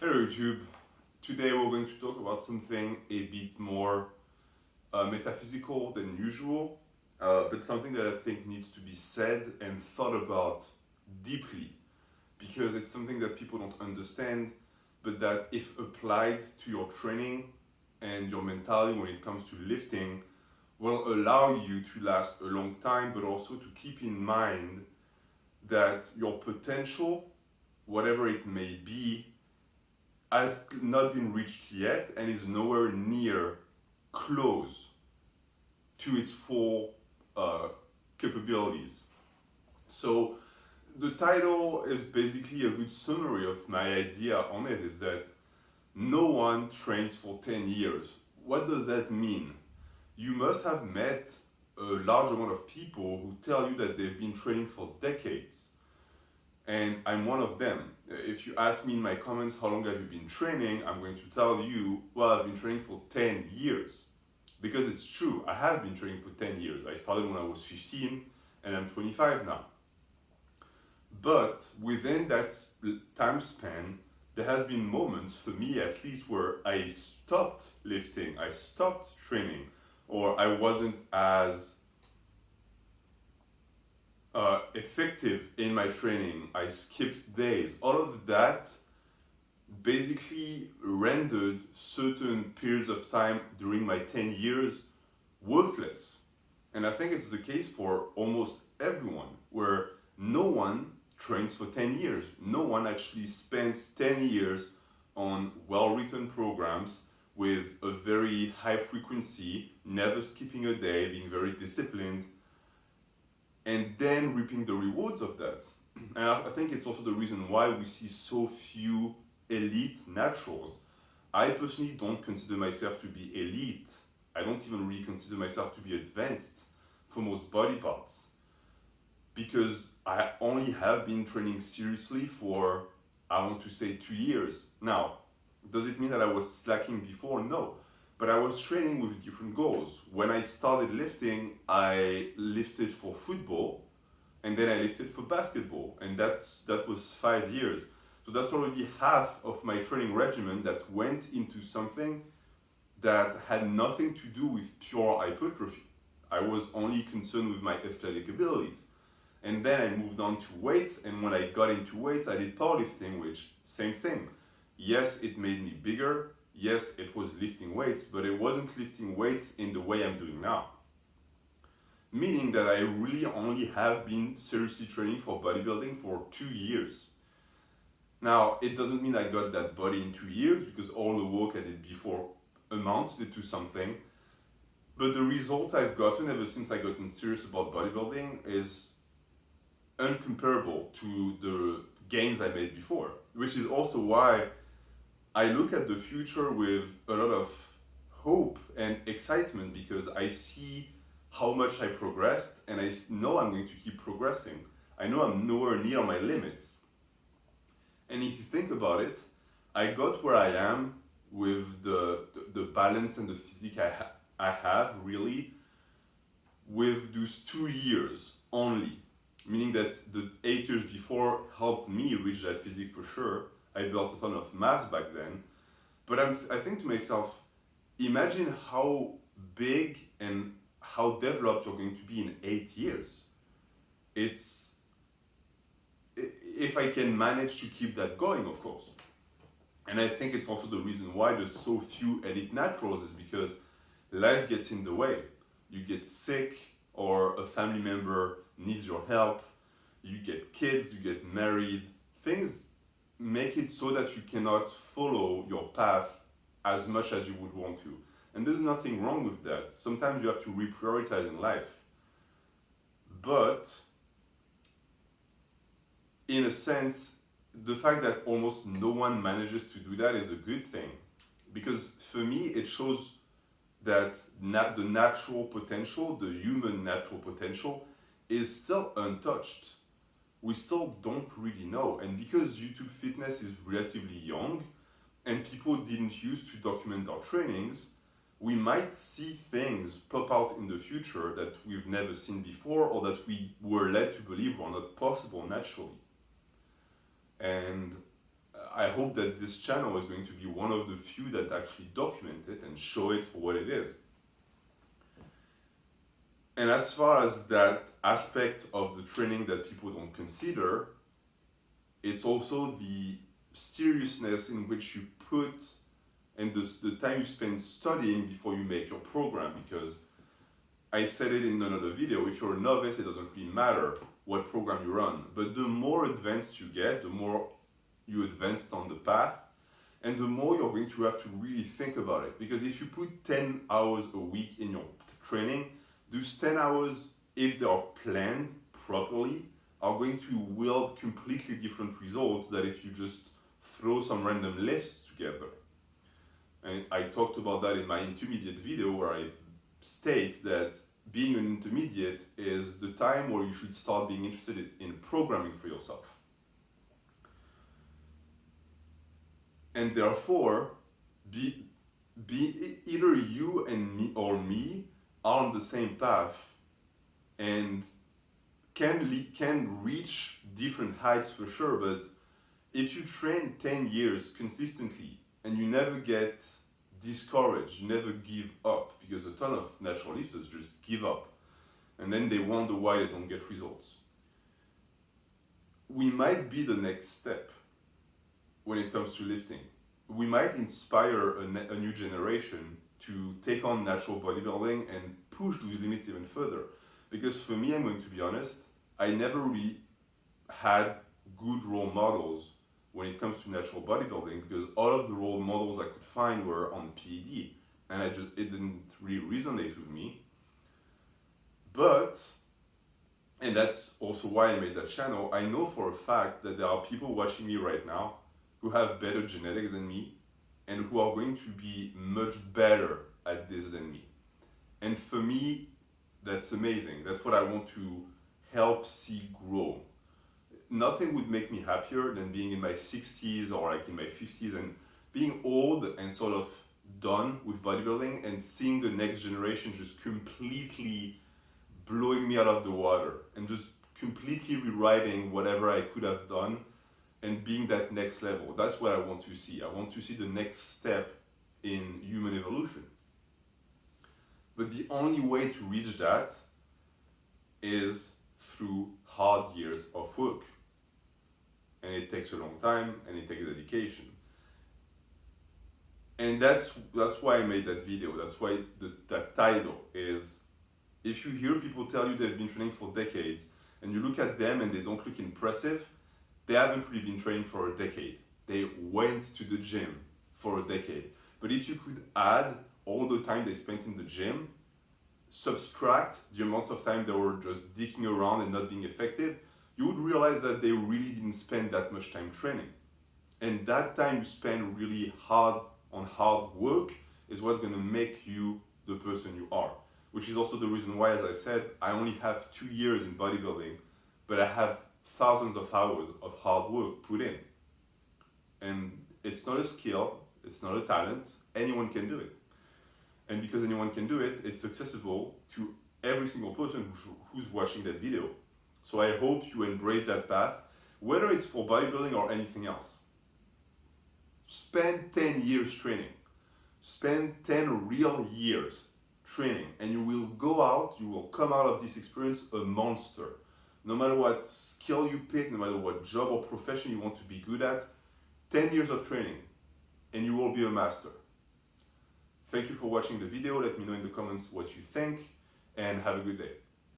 Hello YouTube. Today we're going to talk about something a bit more metaphysical than usual, but something that I think needs to be said and thought about deeply because it's something that people don't understand, but that if applied to your training and your mentality when it comes to lifting, will allow you to last a long time, but also to keep in mind that your potential, whatever it may be, has not been reached yet and is nowhere near close to its full uh, capabilities. So the title is basically a good summary of my idea on it is that no one trains for 10 years. What does that mean? You must have met a large amount of people who tell you that they've been training for decades, and I'm one of them. If you ask me in my comments how long have you been training, I'm going to tell you, well, I've been training for 10 years. Because it's true, I have been training for 10 years. I started when I was 15 and I'm 25 now. But within that time span, there has been moments for me at least where I stopped lifting, I stopped training, or I wasn't as effective in my training. I skipped days. All of that basically rendered certain periods of time during my 10 years worthless. And I think it's the case for almost everyone, where no one trains for 10 years. No one actually spends 10 years on well written programs with a very high frequency, never skipping a day, being very disciplined, and then reaping the rewards of that. And I think it's also the reason why we see so few elite naturals. I personally don't consider myself to be elite. I don't even really consider myself to be advanced for most body parts because I only have been training seriously for, I want to say, 2 years. Now, does it mean that I was slacking before? No. But I was training with different goals. When I started lifting, I lifted for football and then I lifted for basketball, and that was 5 years. So that's already half of my training regimen that went into something that had nothing to do with pure hypertrophy. I was only concerned with my athletic abilities. And then I moved on to weights, and when I got into weights, I did powerlifting, which, same thing. Yes, it made me bigger. Yes, it was lifting weights, but it wasn't lifting weights in the way I'm doing now. Meaning that I really only have been seriously training for bodybuilding for 2 years. Now, it doesn't mean I got that body in 2 years because all the work I did before amounted to something. But the result I've gotten ever since I gotten serious about bodybuilding is uncomparable to the gains I made before, which is also why I look at the future with a lot of hope and excitement because I see how much I progressed and I know I'm going to keep progressing. I know I'm nowhere near my limits. And if you think about it, I got where I am with the balance and the physique I have really with those 2 years only. Meaning that the 8 years before helped me reach that physique for sure. I built a ton of mass back then. But I think to myself, imagine how big and how developed you're going to be in 8 years. It's if I can manage to keep that going, of course. And I think it's also the reason why there's so few elite naturals is because life gets in the way. You get sick or a family member needs your help, you get kids, you get married, things make it so that you cannot follow your path as much as you would want to. And there's nothing wrong with that. Sometimes you have to reprioritize in life. But in a sense, the fact that almost no one manages to do that is a good thing. Because for me, it shows that the natural potential, the human natural potential, is still untouched. We still don't really know. And because YouTube fitness is relatively young and people didn't used to document our trainings, we might see things pop out in the future that we've never seen before or that we were led to believe were not possible naturally. And I hope that this channel is going to be one of the few that actually document it and show it for what it is. And as far as that aspect of the training that people don't consider, it's also the seriousness in which you put and the time you spend studying before you make your program. Because I said it in another video, if you're a novice, it doesn't really matter what program you run. But the more advanced you get, the more you advanced on the path, and the more you're going to have to really think about it. Because if you put 10 hours a week in your training, those 10 hours, if they are planned properly, are going to yield completely different results than if you just throw some random lifts together. And I talked about that in my intermediate video, where I state that being an intermediate is the time where you should start being interested in programming for yourself. And therefore, either you and me or me are on the same path and can reach different heights for sure. But if you train 10 years consistently and you never get discouraged, you never give up, because a ton of natural lifters just give up and then they wonder why they don't get results. We might be the next step when it comes to lifting. We might inspire a new generation to take on natural bodybuilding and push those limits even further. Because for me, I'm going to be honest, I never really had good role models when it comes to natural bodybuilding, because all of the role models I could find were on PED, and it didn't really resonate with me. But, and that's also why I made that channel, I know for a fact that there are people watching me right now who have better genetics than me and who are going to be much better at this than me. And for me, that's amazing. That's what I want to help see grow. Nothing would make me happier than being in my 60s or like in my 50s and being old and sort of done with bodybuilding and seeing the next generation just completely blowing me out of the water and just completely rewriting whatever I could have done and being that next level. That's what I want to see. I want to see the next step in human evolution. But the only way to reach that is through hard years of work. And it takes a long time and it takes dedication. And that's why I made that video. That's why that title is, if you hear people tell you they've been training for decades and you look at them and they don't look impressive, they haven't really been training for a decade. They went to the gym for a decade. But if you could add all the time they spent in the gym, subtract the amount of time they were just dicking around and not being effective, you would realize that they really didn't spend that much time training. And that time you spend really hard work is what's going to make you the person you are. Which is also the reason why, as I said, I only have 2 years in bodybuilding, but I have thousands of hours of hard work put in. And it's not a skill, it's not a talent, anyone can do it. And because anyone can do it, it's accessible to every single person who's watching that video. So I hope you embrace that path, whether it's for bodybuilding or anything else. Spend 10 years training. Spend 10 real years training, and you will come out of this experience a monster. No matter what skill you pick, no matter what job or profession you want to be good at, 10 years of training, and you will be a master. Thank you for watching the video. Let me know in the comments what you think, and have a good day.